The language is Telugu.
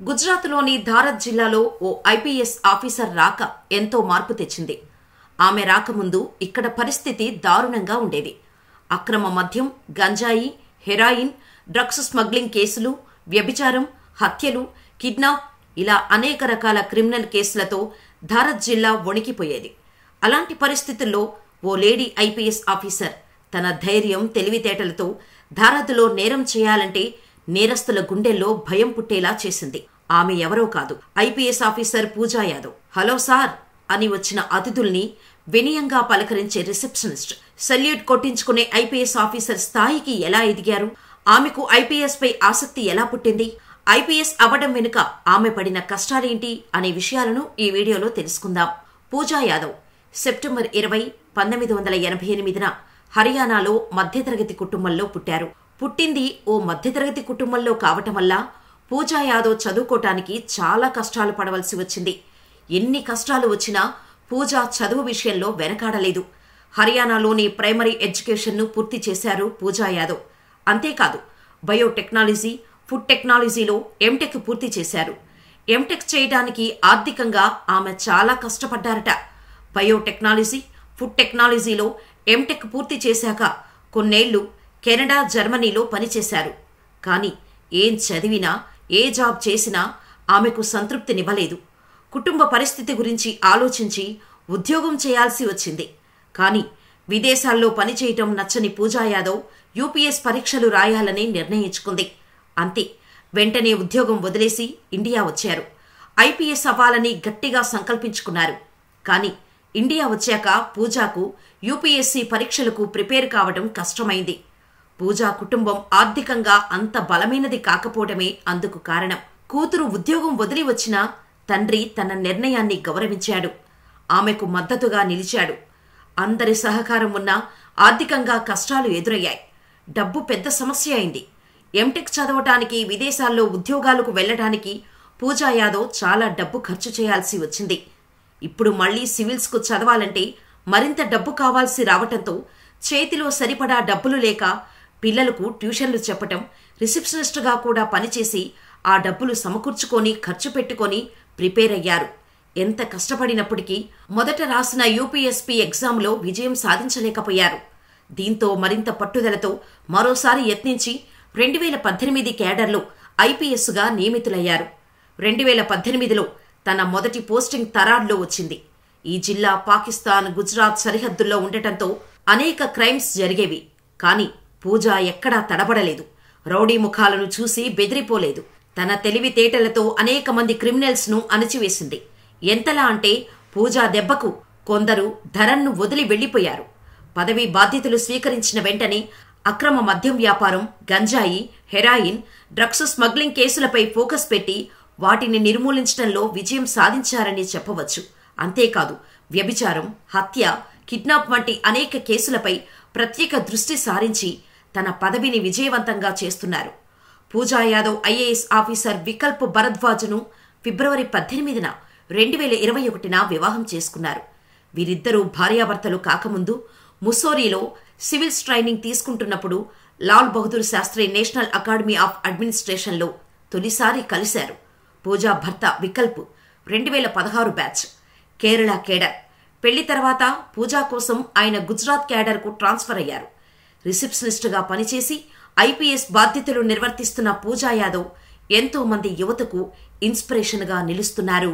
గుజరాత్లోని ధారత్ జిల్లాలో ఓ ఐపీఎస్ ఆఫీసర్ రాక ఎంతో మార్పు తెచ్చింది. ఆమె రాకముందు ఇక్కడ పరిస్థితి దారుణంగా ఉండేది. అక్రమ మద్యం, గంజాయి, హెరాయిన్, డ్రగ్స్ స్మగ్లింగ్ కేసులు, వ్యభిచారం, హత్యలు, కిడ్నాప్ ఇలా అనేక రకాల క్రిమినల్ కేసులతో ధారత్ జిల్లా వణికిపోయేది. అలాంటి పరిస్థితుల్లో ఓ లేడీ ఐపీఎస్ ఆఫీసర్ తన ధైర్యం, తెలివితేటలతో ధారత్లో నేరం చేయాలంటే నేరస్తుల గుండెల్లో భయం పుట్టేలా చేసింది. ఆమె ఎవరో కాదు, ఐపీఎస్ ఆఫీసర్ పూజా యాదవ్. హలో సార్ అని వచ్చిన అతిథుల్ని వినయంగా పలకరించే రిసెప్షనిస్ట్, సెల్యూట్ కొట్టించుకునే ఐపీఎస్ ఆఫీసర్ స్థాయికి ఎలా ఎదిగారు? ఆమెకు ఐపీఎస్ పై ఆసక్తి ఎలా పుట్టింది? ఐపీఎస్ అవ్వడం వెనుక ఆమె పడిన కష్టాలేంటి అనే విషయాలను ఈ వీడియోలో తెలుసుకుందాం. పూజా యాదవ్ సెప్టెంబర్ 20, 1988న హర్యానాలో మధ్యతరగతి కుటుంబంలో పుట్టారు. పుట్టింది ఓ మధ్యతరగతి కుటుంబంలో కావటం వల్ల పూజా యాదవ్ చదువుకోటానికి చాలా కష్టాలు పడవలసి వచ్చింది. ఎన్ని కష్టాలు వచ్చినా పూజా చదువు విషయంలో వెనకాడలేదు. హర్యానాలోని ప్రైమరీ ఎడ్యుకేషన్ను పూర్తి చేశారు పూజా యాదవ్. అంతేకాదు, బయోటెక్నాలజీ, ఫుడ్ టెక్నాలజీలో ఎంటెక్ పూర్తి చేశారు. ఎంటెక్ చేయడానికి ఆర్థికంగా ఆమె చాలా కష్టపడ్డారట. బయోటెక్నాలజీ, ఫుడ్ టెక్నాలజీలో ఎంటెక్ పూర్తి చేశాక కొన్నేళ్లు కెనడా, జర్మనీలో పనిచేశారు. కానీ ఏం చదివినా, ఏ జాబ్ చేసినా ఆమెకు సంతృప్తినివ్వలేదు. కుటుంబ పరిస్థితి గురించి ఆలోచించి ఉద్యోగం చేయాల్సి వచ్చింది. కానీ విదేశాల్లో పనిచేయటం నచ్చని పూజా యాదవ్ యూపీఎస్ పరీక్షలు రాయాలని నిర్ణయించుకుంది. అంతే, వెంటనే ఉద్యోగం వదిలేసి ఇండియా వచ్చారు. ఐపీఎస్ అవ్వాలని గట్టిగా సంకల్పించుకున్నారు. కానీ ఇండియా వచ్చాక పూజాకు యూపీఎస్సీ పరీక్షలకు ప్రిపేర్ కావడం కష్టమైంది. పూజా కుటుంబం ఆర్థికంగా అంత బలమైనది కాకపోవడమే అందుకు కారణం. కూతురు ఉద్యోగం వదిలి వచ్చినా తండ్రి తన నిర్ణయాన్ని గౌరవించాడు. ఆమెకు మద్దతుగా నిలిచాడు. అందరి సహకారం ఉన్నా ఆర్థికంగా కష్టాలు ఎదురయ్యాయి. డబ్బు పెద్ద సమస్య అయింది. ఎంటెక్ చదవటానికి, విదేశాల్లో ఉద్యోగాలకు వెళ్లడానికి పూజా యాదవ్ చాలా డబ్బు ఖర్చు చేయాల్సి వచ్చింది. ఇప్పుడు మళ్లీ సివిల్స్కు చదవాలంటే మరింత డబ్బు కావాల్సి రావటంతో చేతిలో సరిపడా డబ్బులు లేక పిల్లలకు ట్యూషన్లు చెప్పటం, రిసెప్షనిస్టుగా కూడా పనిచేసి ఆ డబ్బులు సమకూర్చుకొని ఖర్చు పెట్టుకొని ప్రిపేర్ అయ్యారు. ఎంత కష్టపడినప్పటికీ మొదట రాసిన యూపీఎస్పీ ఎగ్జామ్లో విజయం సాధించలేకపోయారు. దీంతో మరింత పట్టుదలతో మరోసారి యత్నించి 2018 కేడర్లో ఐపీఎస్గా నియమితులయ్యారు. 2018లో తన మొదటి పోస్టింగ్ తరాడ్లో వచ్చింది. ఈ జిల్లా పాకిస్తాన్, గుజరాత్ సరిహద్దుల్లో ఉండటంతో అనేక క్రైమ్స్ జరిగేవి. కానీ పూజా ఎక్కడా తడబడలేదు. రౌడీ ముఖాలను చూసి బెదిరిపోలేదు. తన తెలివితేటలతో అనేక మంది క్రిమినల్స్ ను అణిచివేసింది. ఎంతలా అంటే పూజా దెబ్బకు కొందరు ధరన్ను వదిలి వెళ్లిపోయారు. పదవీ బాధ్యతలు స్వీకరించిన వెంటనే అక్రమ మద్యం వ్యాపారం, గంజాయి, హెరాయిన్, డ్రగ్స్ స్మగ్లింగ్ కేసులపై ఫోకస్ పెట్టి వాటిని నిర్మూలించడంలో విజయం సాధించారని చెప్పవచ్చు. అంతేకాదు, వ్యభిచారం, హత్య, కిడ్నాప్ వంటి అనేక కేసులపై ప్రత్యేక దృష్టి సారించి తన పదవిని విజయవంతంగా చేస్తున్నారు. పూజా యాదవ్ ఐఏఎస్ ఆఫీసర్ వికల్ప్ భరద్వాజ్ను ఫిబ్రవరి 18న 2021న వివాహం చేసుకున్నారు. వీరిద్దరూ భార్యాభర్తలు కాకముందు ముస్సోరీలో సివిల్స్ ట్రైనింగ్ తీసుకుంటున్నప్పుడు Lal Bahadur Shastri national academy of అడ్మినిస్ట్రేషన్లో తొలిసారి కలిశారు. పూజా భర్త వికల్ప్ 2016 బ్యాచ్, కేరళ కేడర్. పెళ్లి తర్వాత పూజా కోసం ఆయన గుజరాత్ కేడర్కు ట్రాన్స్ఫర్ అయ్యారు. రిసెప్షనిస్టుగా పనిచేసి ఐపీఎస్ బాధ్యతలు నిర్వర్తిస్తున్న పూజా యాదవ్ ఎంతో మంది యువతకు ఇన్స్పిరేషన్గా నిలుస్తున్నారు.